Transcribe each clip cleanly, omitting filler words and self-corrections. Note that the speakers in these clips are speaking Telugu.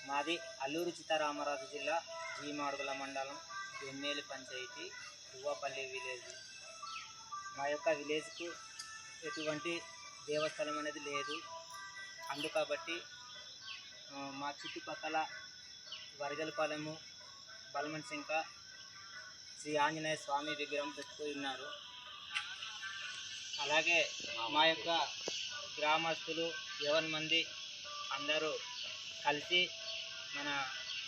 మాది అల్లూరు సీతారామరాజు జిల్లా జీమాడుగుల మండలం ఎన్నేలి పంచాయతీ దువ్వపల్లి విలేజ్. మా యొక్క విలేజ్కు ఎటువంటి దేవస్థలం అనేది లేదు. అందుకబట్టి మా చుట్టుపక్కల వరగలపాలెము, బలమన్సింక శ్రీ ఆంజనేయ స్వామి విగ్రహం పెట్టుకుని ఉన్నారు. అలాగే మా యొక్క గ్రామస్తులు 11 మంది అందరూ కలిసి మన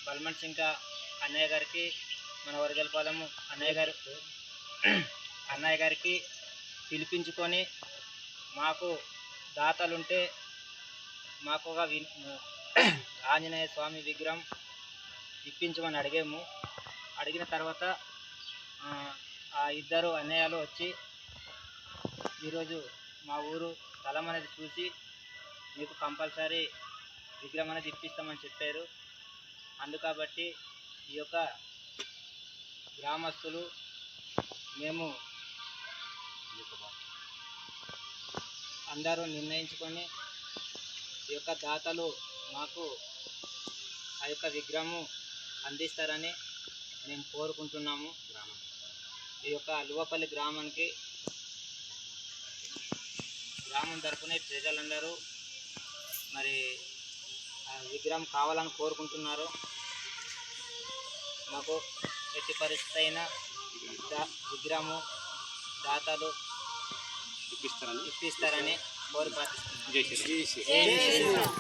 బలమన్సింక అన్నయ్య గారికి, మన వరగలపాలెము అన్నయ్య గారికి పిలిపించుకొని మాకు దాతలుంటే మాకు ఒక ఆంజనేయ స్వామి విగ్రహం ఇప్పించమని అడిగాము. అడిగిన తర్వాత ఆ ఇద్దరు అన్నయ్యలు వచ్చి ఈరోజు మా ఊరు స్థలం అనేది చూసి మీకు కంపల్సరీ విగ్రహం అనేది ఇప్పిస్తామని చెప్పారు. అందుకబట్టి ఈ యొక్క గ్రామస్తులు మేము అందరూ నిర్ణయించుకొని ఈ యొక్క దాతలు మాకు ఆ యొక్క విగ్రహము అందిస్తారని మేము కోరుకుంటున్నాము. ఈ యొక్క అల్లువపల్లి గ్రామం తరపున ప్రజలందరూ మరి ఆ విగ్రహం కావాలని కోరుకుంటున్నారు. మాకు ఎట్టి పరిస్థితి అయినా విగ్రహము దాతలు ఇప్పిస్తారని కోరి ప్రార్థిస్తున్నాను. జై శ్రీరామ్.